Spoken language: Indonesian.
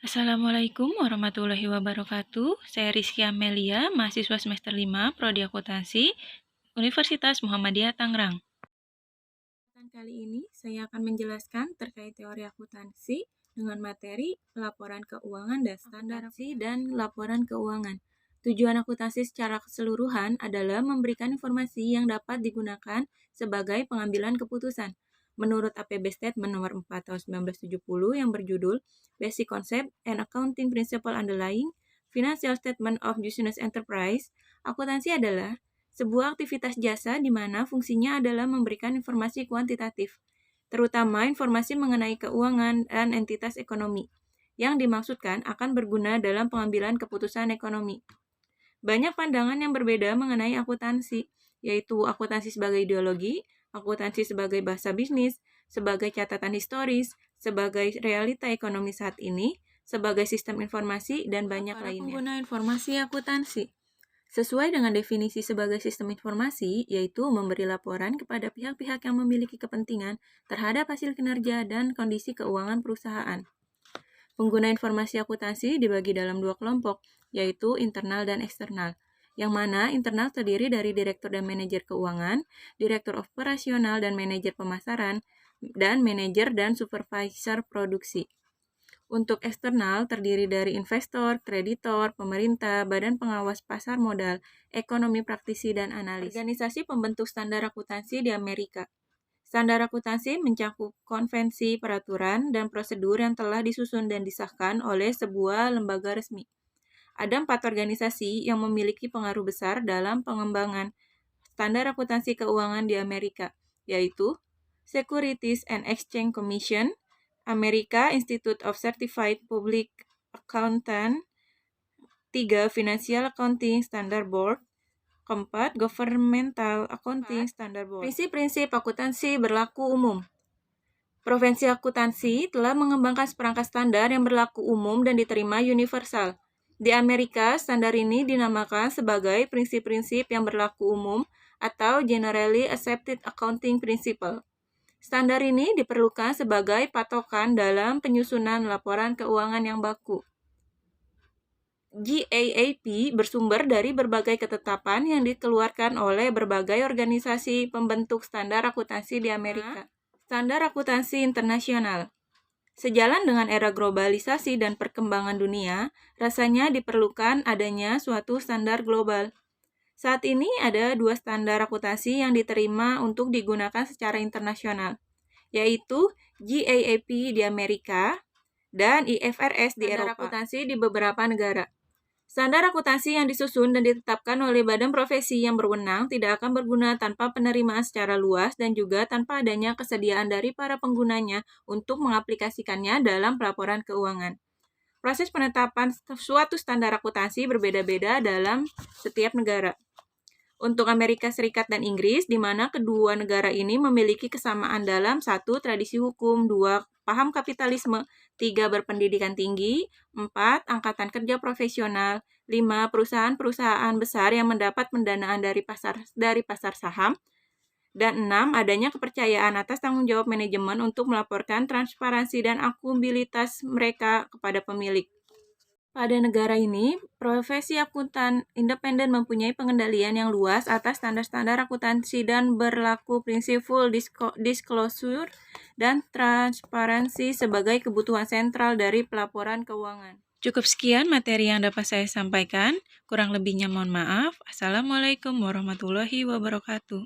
Assalamualaikum warahmatullahi wabarakatuh. Saya Rizky Amelia, mahasiswa semester 5, Prodi Akuntansi, Universitas Muhammadiyah Tangerang. Kali ini saya akan menjelaskan terkait teori akuntansi dengan materi laporan keuangan dan standar dan laporan keuangan. Tujuan akuntansi secara keseluruhan adalah memberikan informasi yang dapat digunakan sebagai pengambilan keputusan. Menurut APB Statement nomor 4 tahun 1970 yang berjudul Basic Concept and Accounting Principle Underlying Financial Statement of Business Enterprise, akuntansi adalah sebuah aktivitas jasa di mana fungsinya adalah memberikan informasi kuantitatif, terutama informasi mengenai keuangan dan entitas ekonomi, yang dimaksudkan akan berguna dalam pengambilan keputusan ekonomi. Banyak pandangan yang berbeda mengenai akuntansi, yaitu akuntansi sebagai ideologi, akuntansi sebagai bahasa bisnis, sebagai catatan historis, sebagai realita ekonomi saat ini, sebagai sistem informasi, dan banyak lainnya. Pengguna informasi akuntansi sesuai dengan definisi sebagai sistem informasi, yaitu memberi laporan kepada pihak-pihak yang memiliki kepentingan terhadap hasil kinerja dan kondisi keuangan perusahaan. Pengguna informasi akuntansi dibagi dalam dua kelompok, yaitu internal dan eksternal, yang mana internal terdiri dari direktur dan manajer keuangan, direktur operasional dan manajer pemasaran, dan manajer dan supervisor produksi. Untuk eksternal terdiri dari investor, kreditor, pemerintah, badan pengawas pasar modal, ekonomi praktisi, dan analis. Organisasi pembentuk standar akuntansi di Amerika. Standar akuntansi mencakup konvensi, peraturan, dan prosedur yang telah disusun dan disahkan oleh sebuah lembaga resmi. Ada 4 organisasi yang memiliki pengaruh besar dalam pengembangan standar akuntansi keuangan di Amerika, yaitu Securities and Exchange Commission, Amerika Institute of Certified Public Accountant, 3. Financial Accounting Standard Board, 4. Governmental Accounting Standard Board. Prinsip-prinsip akuntansi berlaku umum. Profesi akuntansi telah mengembangkan seperangkat standar yang berlaku umum dan diterima universal. Di Amerika, standar ini dinamakan sebagai prinsip-prinsip yang berlaku umum atau Generally Accepted Accounting Principle. Standar ini diperlukan sebagai patokan dalam penyusunan laporan keuangan yang baku. GAAP bersumber dari berbagai ketetapan yang dikeluarkan oleh berbagai organisasi pembentuk standar akuntansi di Amerika. Standar akuntansi internasional. Sejalan dengan era globalisasi dan perkembangan dunia, rasanya diperlukan adanya suatu standar global. Saat ini ada 2 standar akuntansi yang diterima untuk digunakan secara internasional, yaitu GAAP di Amerika dan IFRS di Eropa. Standar akuntansi di beberapa negara. Standar akuntansi yang disusun dan ditetapkan oleh badan profesi yang berwenang tidak akan berguna tanpa penerimaan secara luas dan juga tanpa adanya kesediaan dari para penggunanya untuk mengaplikasikannya dalam pelaporan keuangan. Proses penetapan suatu standar akuntansi berbeda-beda dalam setiap negara. Untuk Amerika Serikat dan Inggris, di mana kedua negara ini memiliki kesamaan dalam 1. Tradisi hukum, 2. Paham kapitalisme, 3. Berpendidikan tinggi, 4. Angkatan kerja profesional, 5. Perusahaan-perusahaan besar yang mendapat pendanaan dari pasar saham, dan 6. Adanya kepercayaan atas tanggung jawab manajemen untuk melaporkan transparansi dan akuntabilitas mereka kepada pemilik. Pada negara ini, profesi akuntan independen mempunyai pengendalian yang luas atas standar-standar akuntansi dan berlaku prinsip full disclosure dan transparansi sebagai kebutuhan sentral dari pelaporan keuangan. Cukup sekian materi yang dapat saya sampaikan. Kurang lebihnya mohon maaf. Assalamualaikum warahmatullahi wabarakatuh.